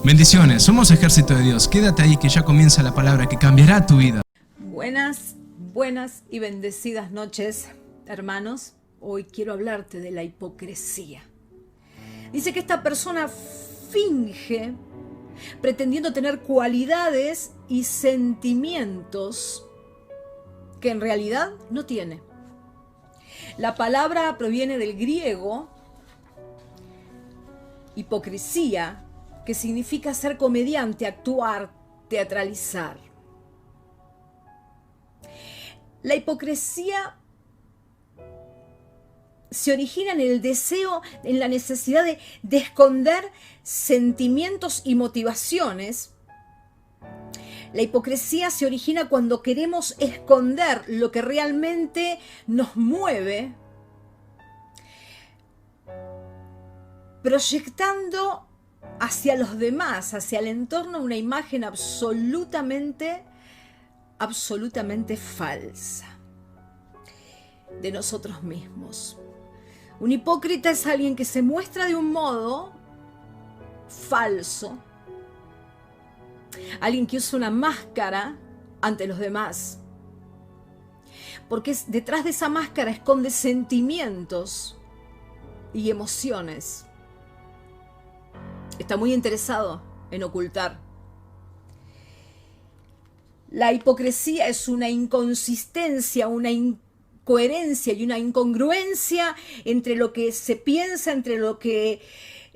Bendiciones, somos Ejército de Dios. Quédate ahí que ya comienza la palabra que cambiará tu vida. Buenas y bendecidas noches, hermanos. Hoy quiero hablarte de la hipocresía. Dice que esta persona finge pretendiendo tener cualidades y sentimientos que en realidad no tiene. La palabra proviene del griego hipocresía, que significa ser comediante, actuar, teatralizar. La hipocresía se origina en el deseo, en la necesidad de esconder sentimientos y motivaciones. La hipocresía se origina cuando queremos esconder lo que realmente nos mueve, proyectando hacia los demás, hacia el entorno, una imagen absolutamente falsa de nosotros mismos. Un hipócrita es alguien que se muestra de un modo falso, alguien que usa una máscara ante los demás, porque detrás de esa máscara esconde sentimientos y emociones. Está muy interesado en ocultar. La hipocresía es una inconsistencia, una incoherencia y una incongruencia entre lo que se piensa, entre lo que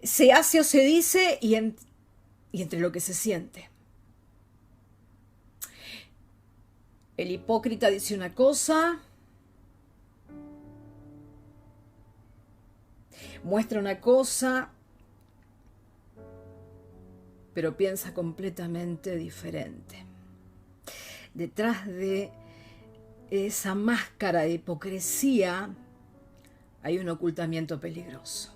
se hace o se dice y entre lo que se siente. El hipócrita dice una cosa, muestra una cosa, pero piensa completamente diferente. Detrás de esa máscara de hipocresía hay un ocultamiento peligroso.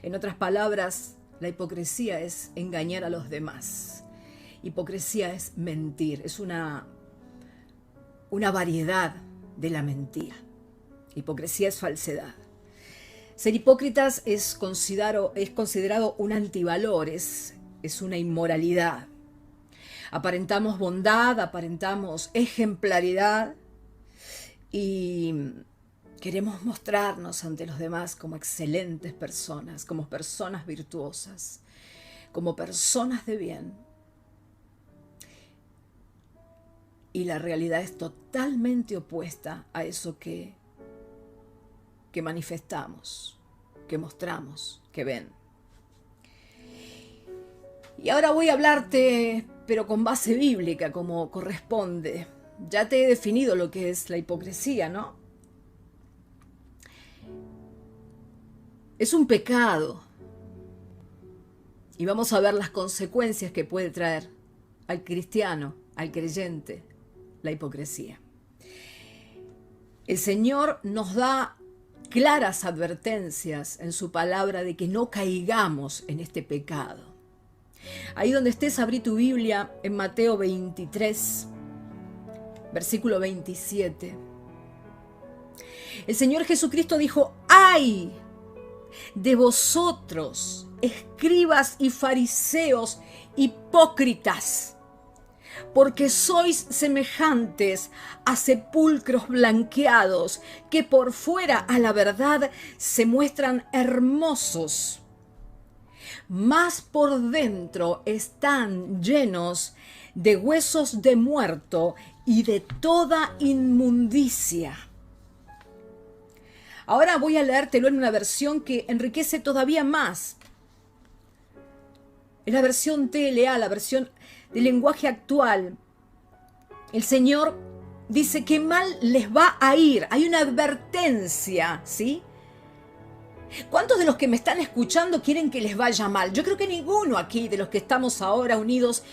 En otras palabras, la hipocresía es engañar a los demás. Hipocresía es mentir, es una variedad de la mentira. Hipocresía es falsedad. Ser hipócritas es considerado un antivalor, es una inmoralidad. Aparentamos bondad, aparentamos ejemplaridad y queremos mostrarnos ante los demás como excelentes personas, como personas virtuosas, como personas de bien. Y la realidad es totalmente opuesta a eso que manifestamos, que mostramos, que ven. Y ahora voy a hablarte, pero con base bíblica, como corresponde. Ya te he definido lo que es la hipocresía, ¿no? Es un pecado. Y vamos a ver las consecuencias que puede traer al cristiano, al creyente, la hipocresía. El Señor nos da claras advertencias en su palabra de que no caigamos en este pecado. Ahí donde estés, abrí tu Biblia en Mateo 23, versículo 27. El Señor Jesucristo dijo: ¡ay de vosotros, escribas y fariseos hipócritas! Porque sois semejantes a sepulcros blanqueados, que por fuera a la verdad se muestran hermosos, mas por dentro están llenos de huesos de muerto y de toda inmundicia. Ahora voy a leértelo en una versión que enriquece todavía más. Es la versión TLA, la versión del lenguaje actual. El Señor dice que mal les va a ir. Hay una advertencia, ¿sí? ¿Cuántos de los que me están escuchando quieren que les vaya mal? Yo creo que ninguno aquí de los que estamos ahora unidos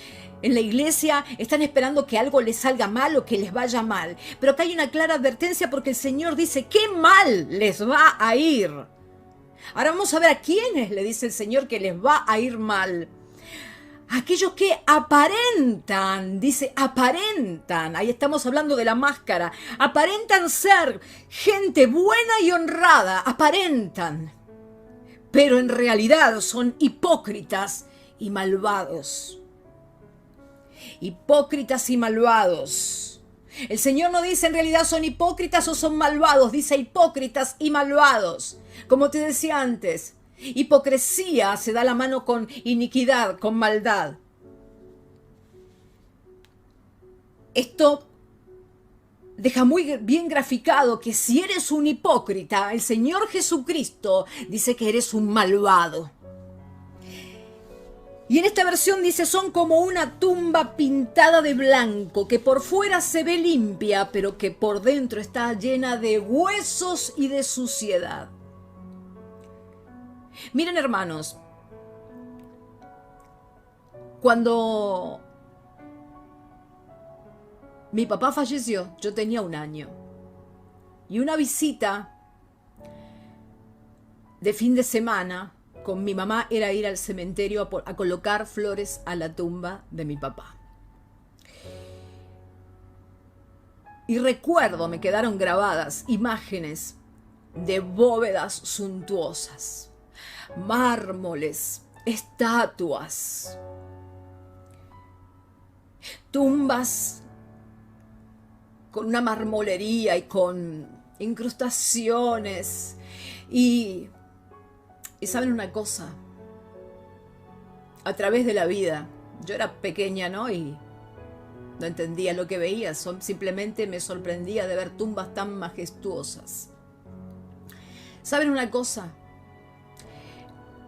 en la iglesia están esperando que algo les salga mal o que les vaya mal. Pero acá hay una clara advertencia porque el Señor dice: ¡qué mal les va a ir! Ahora vamos a ver a quiénes le dice el Señor que les va a ir mal. Aquellos que aparentan, dice aparentan, ahí estamos hablando de la máscara, aparentan ser gente buena y honrada, aparentan, pero en realidad son hipócritas y malvados. Hipócritas y malvados. El Señor no dice en realidad son hipócritas o son malvados, dice hipócritas y malvados. Como te decía antes, hipocresía se da la mano con iniquidad, con maldad. Esto deja muy bien graficado que si eres un hipócrita, el Señor Jesucristo dice que eres un malvado. Y en esta versión dice, son como una tumba pintada de blanco, que por fuera se ve limpia, pero que por dentro está llena de huesos y de suciedad. Miren, hermanos, cuando mi papá falleció, yo tenía 1 año. Y una visita de fin de semana con mi mamá era ir al cementerio a colocar flores a la tumba de mi papá. Y recuerdo, me quedaron grabadas imágenes de bóvedas suntuosas, mármoles, estatuas, tumbas con una marmolería y con incrustaciones. Y saben una cosa, a través de la vida, yo era pequeña, ¿no? Y no entendía lo que veía, simplemente me sorprendía de ver tumbas tan majestuosas. ¿Saben una cosa?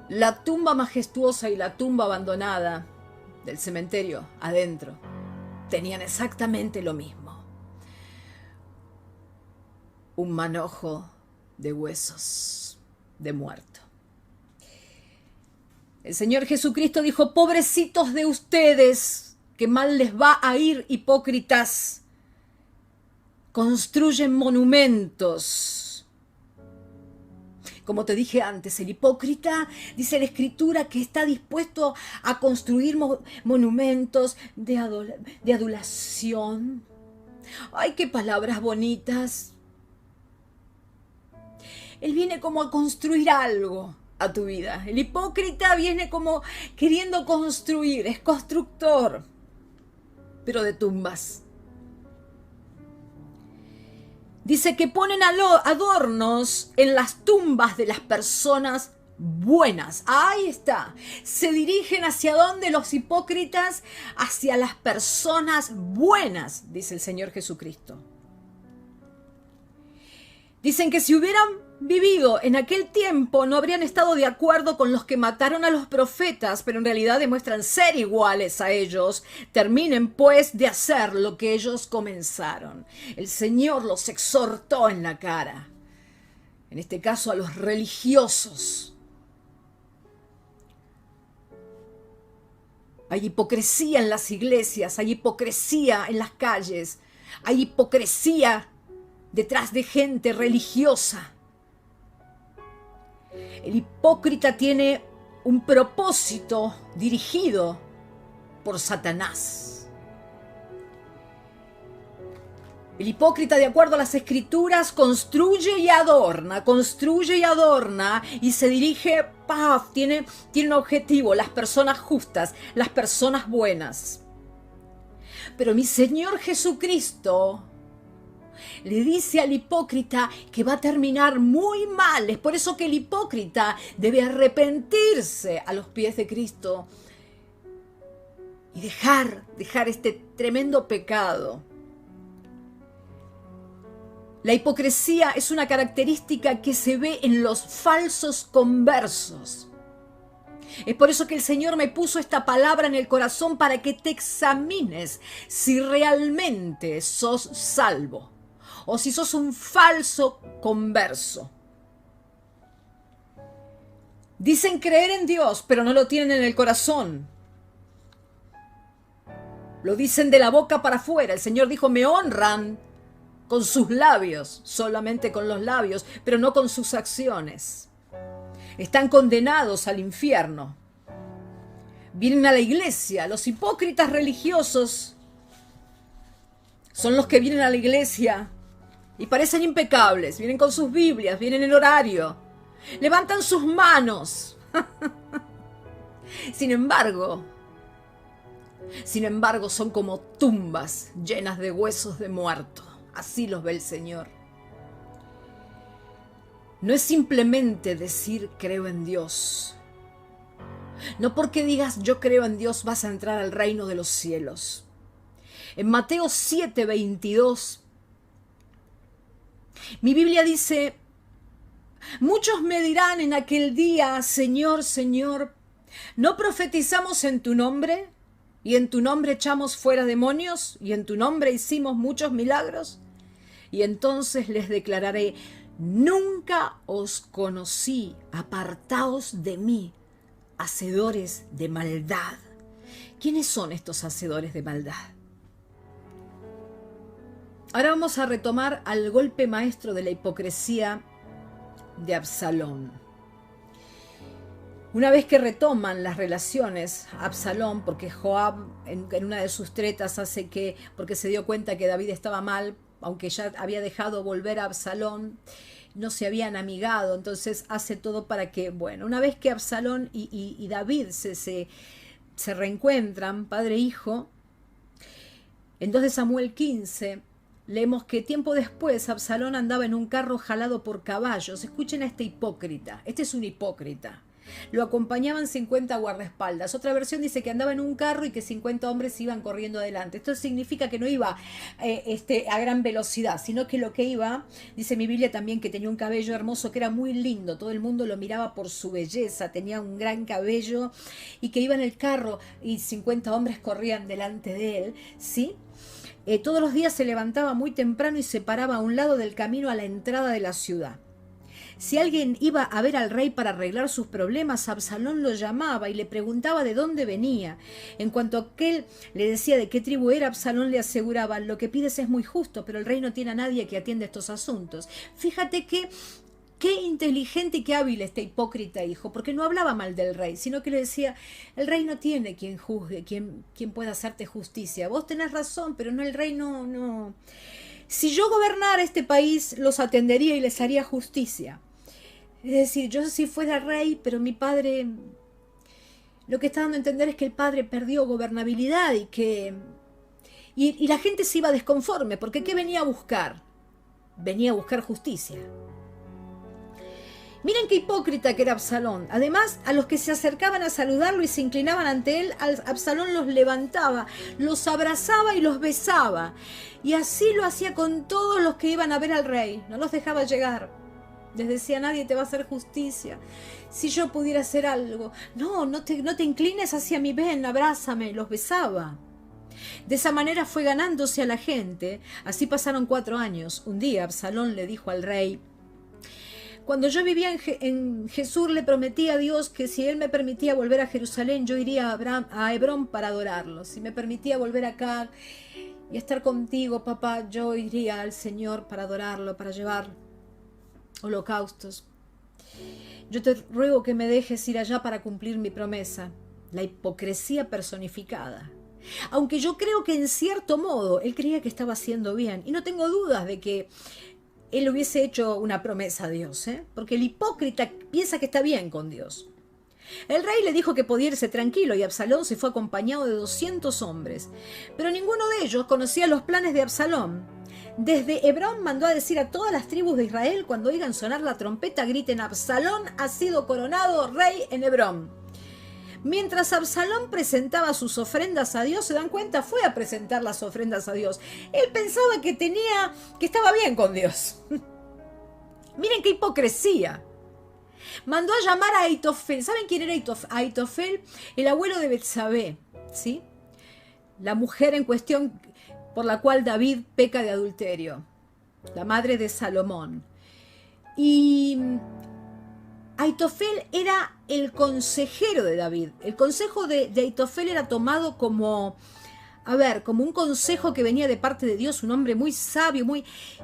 La tumba majestuosa y la tumba abandonada del cementerio adentro tenían exactamente lo mismo. Un manojo de huesos de muerto. El Señor Jesucristo dijo, pobrecitos de ustedes, que mal les va a ir, hipócritas. Construyen monumentos. Como te dije antes, el hipócrita, dice la Escritura, que está dispuesto a construir monumentos de adulación. ¡Ay, qué palabras bonitas! Él viene como a construir algo a tu vida. El hipócrita viene como queriendo construir, es constructor, pero de tumbas. Dice que ponen adornos en las tumbas de las personas buenas. Ahí está. Se dirigen hacia dónde los hipócritas, hacia las personas buenas, dice el Señor Jesucristo. Dicen que si hubieran vivido en aquel tiempo no habrían estado de acuerdo con los que mataron a los profetas, pero en realidad demuestran ser iguales a ellos. Terminen pues de hacer lo que ellos comenzaron. El Señor los exhortó en la cara, en este caso a los religiosos. Hay hipocresía en las iglesias, hay hipocresía en las calles, hay hipocresía detrás de gente religiosa. El hipócrita tiene un propósito dirigido por Satanás. El hipócrita, de acuerdo a las Escrituras, construye y adorna, y se dirige, tiene un objetivo, las personas justas, las personas buenas. Pero mi Señor Jesucristo le dice al hipócrita que va a terminar muy mal. Es por eso que el hipócrita debe arrepentirse a los pies de Cristo y dejar este tremendo pecado. La hipocresía es una característica que se ve en los falsos conversos. Es por eso que el Señor me puso esta palabra en el corazón para que te examines si realmente sos salvo o si sos un falso converso. Dicen creer en Dios, pero no lo tienen en el corazón. Lo dicen de la boca para afuera. El Señor dijo, me honran con sus labios, solamente con los labios, pero no con sus acciones. Están condenados al infierno. Vienen a la iglesia. Los hipócritas religiosos son los que vienen a la iglesia y parecen impecables. Vienen con sus Biblias, vienen en horario, levantan sus manos. Sin embargo, son como tumbas llenas de huesos de muerto. Así los ve el Señor. No es simplemente decir creo en Dios. No porque digas yo creo en Dios vas a entrar al reino de los cielos. En Mateo 7:22, mi Biblia dice: muchos me dirán en aquel día, Señor, Señor, ¿no profetizamos en tu nombre? ¿Y en tu nombre echamos fuera demonios? ¿Y en tu nombre hicimos muchos milagros? Y entonces les declararé: nunca os conocí, apartaos de mí, hacedores de maldad. ¿Quiénes son estos hacedores de maldad? Ahora vamos a retomar al golpe maestro de la hipocresía de Absalón. Una vez que retoman las relaciones, Absalón, porque Joab en una de sus tretas hace que, porque se dio cuenta que David estaba mal, aunque ya había dejado volver a Absalón, no se habían amigado, entonces hace todo para que, bueno, una vez que Absalón y David se reencuentran, padre e hijo, en 2 de Samuel 15, leemos que tiempo después Absalón andaba en un carro jalado por caballos. Escuchen a este hipócrita, este es un hipócrita. Lo acompañaban 50 guardaespaldas. Otra versión dice que andaba en un carro y que 50 hombres iban corriendo adelante. Esto significa que no iba a gran velocidad, sino que lo que iba, dice mi Biblia también, que tenía un cabello hermoso, que era muy lindo. Todo el mundo lo miraba por su belleza, tenía un gran cabello, y que iba en el carro y 50 hombres corrían delante de él, ¿sí? Todos los días se levantaba muy temprano y se paraba a un lado del camino a la entrada de la ciudad. Si alguien iba a ver al rey para arreglar sus problemas, Absalón lo llamaba y le preguntaba de dónde venía. En cuanto aquel le decía de qué tribu era, Absalón le aseguraba: lo que pides es muy justo, pero el rey no tiene a nadie que atienda estos asuntos. Fíjate qué inteligente y qué hábil este hipócrita hijo, porque no hablaba mal del rey, sino que le decía: el rey no tiene quien juzgue, quien pueda hacerte justicia. Vos tenés razón, pero no, el rey no. Si yo gobernara este país, los atendería y les haría justicia. Es decir, yo si fuera rey, pero mi padre, lo que está dando a entender es que el padre perdió gobernabilidad y la gente se iba desconforme, porque ¿qué venía a buscar? Venía a buscar justicia. Miren qué hipócrita que era Absalón. Además, a los que se acercaban a saludarlo y se inclinaban ante él, Absalón los levantaba, los abrazaba y los besaba. Y así lo hacía con todos los que iban a ver al rey. No los dejaba llegar. Les decía: nadie te va a hacer justicia. Si yo pudiera hacer algo. No te inclines hacia mí, ven, abrázame. Los besaba. De esa manera fue ganándose a la gente. Así pasaron 4 años. Un día Absalón le dijo al rey: cuando yo vivía en Jesús, le prometí a Dios que si él me permitía volver a Jerusalén, yo iría a Hebrón para adorarlo. Si me permitía volver acá y estar contigo, papá, yo iría al Señor para adorarlo, para llevar holocaustos. Yo te ruego que me dejes ir allá para cumplir mi promesa. La hipocresía personificada. Aunque yo creo que en cierto modo él creía que estaba haciendo bien, y no tengo dudas de que él hubiese hecho una promesa a Dios, porque el hipócrita piensa que está bien con Dios. El rey le dijo que podía irse tranquilo y Absalón se fue acompañado de 200 hombres, pero ninguno de ellos conocía los planes de Absalón. Desde Hebrón mandó a decir a todas las tribus de Israel: cuando oigan sonar la trompeta, griten: Absalón ha sido coronado rey en Hebrón. Mientras Absalón presentaba sus ofrendas a Dios, se dan cuenta, fue a presentar las ofrendas a Dios. Él pensaba que estaba bien con Dios. Miren qué hipocresía. Mandó a llamar a Aitofel. ¿Saben quién era Aitofel? El abuelo de Betsabé, ¿sí? La mujer en cuestión por la cual David peca de adulterio, la madre de Salomón. Y Aitofel era el consejero de David. El consejo de Aitofel era tomado como un consejo que venía de parte de Dios, un hombre muy sabio,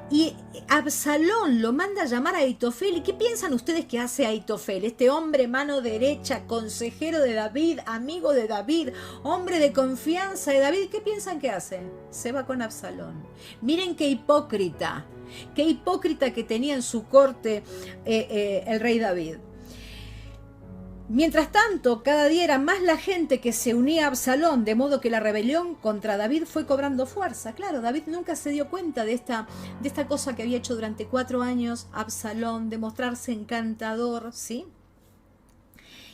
y Absalón lo manda a llamar a Aitofel. ¿Y qué piensan ustedes que hace Aitofel? Este hombre mano derecha, consejero de David, amigo de David, hombre de confianza de David. ¿Qué piensan que hace? Se va con Absalón. Miren qué hipócrita. Qué hipócrita que tenía en su corte el rey David. Mientras tanto, cada día era más la gente que se unía a Absalón, de modo que la rebelión contra David fue cobrando fuerza. Claro, David nunca se dio cuenta de esta cosa que había hecho durante 4 años Absalón, de mostrarse encantador, ¿sí?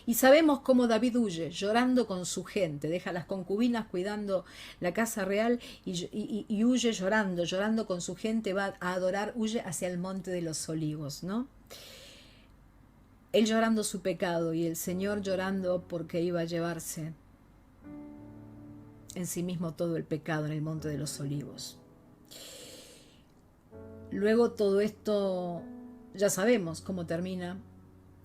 Y sabemos cómo David huye, llorando con su gente, deja a las concubinas cuidando la casa real y huye llorando con su gente, va a adorar, huye hacia el monte de los olivos, ¿no? Él llorando su pecado y el Señor llorando porque iba a llevarse en sí mismo todo el pecado en el monte de los olivos. Luego todo esto, ya sabemos cómo termina.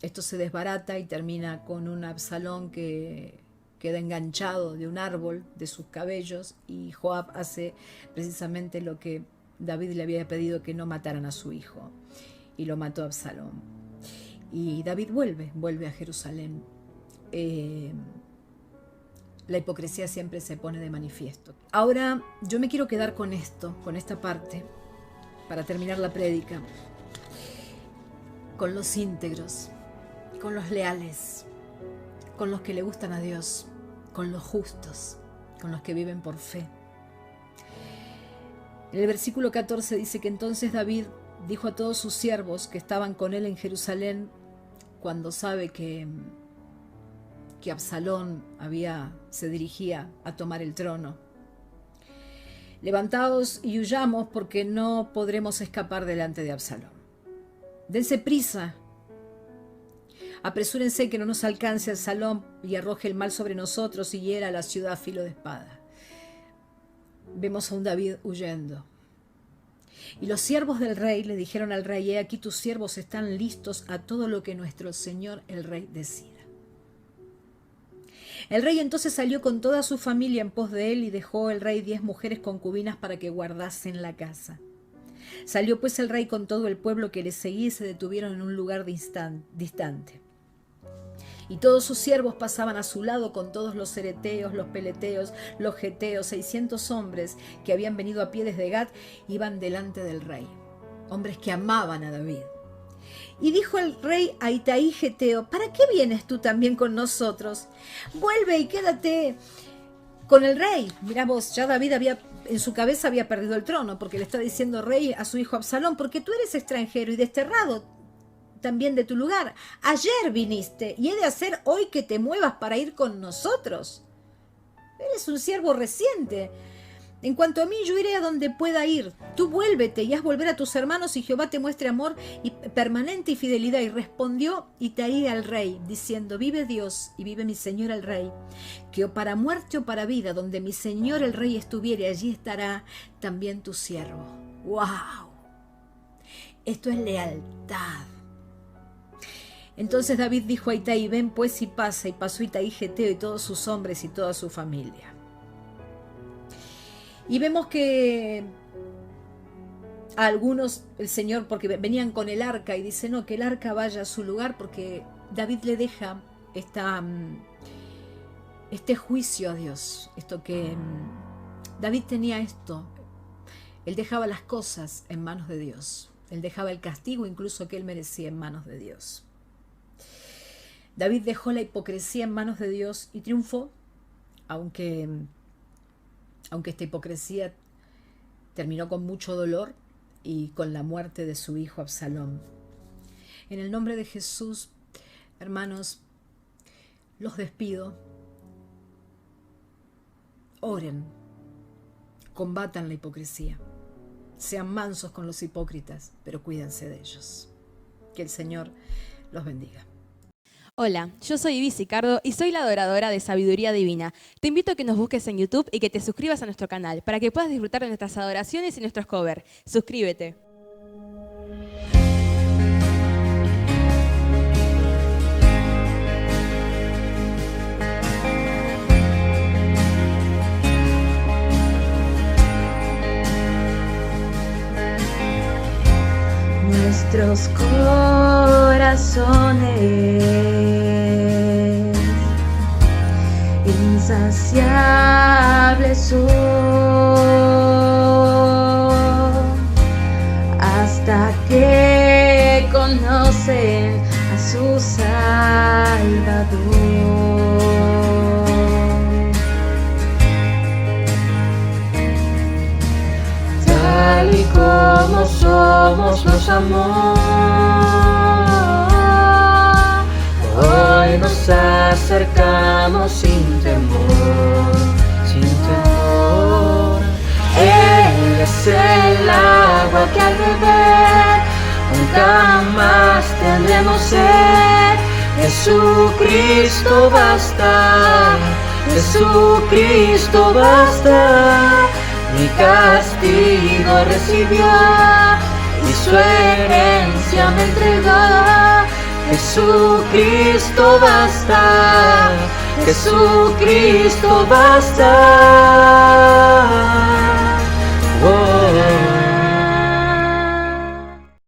Esto se desbarata y termina con un Absalón que queda enganchado de un árbol de sus cabellos, y Joab hace precisamente lo que David le había pedido, que no mataran a su hijo, y lo mató Absalón. Y David vuelve a Jerusalén. La hipocresía siempre se pone de manifiesto. Ahora yo me quiero quedar con esto, con esta parte, para terminar la prédica, con los íntegros, con los leales, con los que le gustan a Dios, con los justos, con los que viven por fe. En el versículo 14 dice que entonces David dijo a todos sus siervos que estaban con él en Jerusalén, cuando sabe que Absalón se dirigía a tomar el trono: levantaos y huyamos, porque no podremos escapar delante de Absalón. Dense prisa, apresúrense que no nos alcance Absalón y arroje el mal sobre nosotros y hiera la ciudad a filo de espada. Vemos a un David huyendo. Y los siervos del rey le dijeron al rey: he aquí tus siervos están listos a todo lo que nuestro señor el rey decida. El rey entonces salió con toda su familia en pos de él, y dejó el rey 10 mujeres concubinas para que guardasen la casa. Salió pues el rey con todo el pueblo que le seguía, y se detuvieron en un lugar distante. Y todos sus siervos pasaban a su lado con todos los cereteos, los peleteos, los geteos, 600 hombres que habían venido a pie desde Gat, iban delante del rey, hombres que amaban a David. Y dijo el rey a Itaí geteo: ¿para qué vienes tú también con nosotros? Vuelve y quédate con el rey. Mirá vos, ya David en su cabeza había perdido el trono, porque le está diciendo rey a su hijo Absalón: porque tú eres extranjero y desterrado también de tu lugar. Ayer viniste, y he de hacer hoy que te muevas para ir con nosotros. Eres un siervo reciente. En cuanto a mí, yo iré a donde pueda ir. Tú vuélvete y haz volver a tus hermanos, y Jehová te muestre amor y permanente y fidelidad. Y respondió Itaí al rey, diciendo: vive Dios y vive mi señor el rey, que o para muerte o para vida, donde mi señor el rey estuviere, allí estará también tu siervo. ¡Wow! Esto es lealtad. Entonces David dijo a Itaí: ven pues y pasa. Y pasó Itaí geteo y todos sus hombres y toda su familia. Y vemos que a algunos el Señor, porque venían con el arca, y dice: no, que el arca vaya a su lugar, porque David le deja este juicio a Dios. Esto que David tenía esto. Él dejaba las cosas en manos de Dios. Él dejaba el castigo incluso que él merecía en manos de Dios. David dejó la hipocresía en manos de Dios y triunfó, aunque esta hipocresía terminó con mucho dolor y con la muerte de su hijo Absalón. En el nombre de Jesús, hermanos, los despido. Oren, combatan la hipocresía, sean mansos con los hipócritas, pero cuídense de ellos. Que el Señor los bendiga. Hola, yo soy Ibis Ricardo y soy la adoradora de Sabiduría Divina. Te invito a que nos busques en YouTube y que te suscribas a nuestro canal para que puedas disfrutar de nuestras adoraciones y nuestros covers. Suscríbete. Nuestros corazones insaciables son, hasta que conocen a su Salvador. Tal y como somos nos amó, hoy nos acercamos sin temor, sin temor. Él es el agua que al beber nunca más tendremos sed. Jesucristo basta, Jesucristo basta. Mi castigo recibió y su herencia me entregó. Jesucristo basta, Jesucristo basta.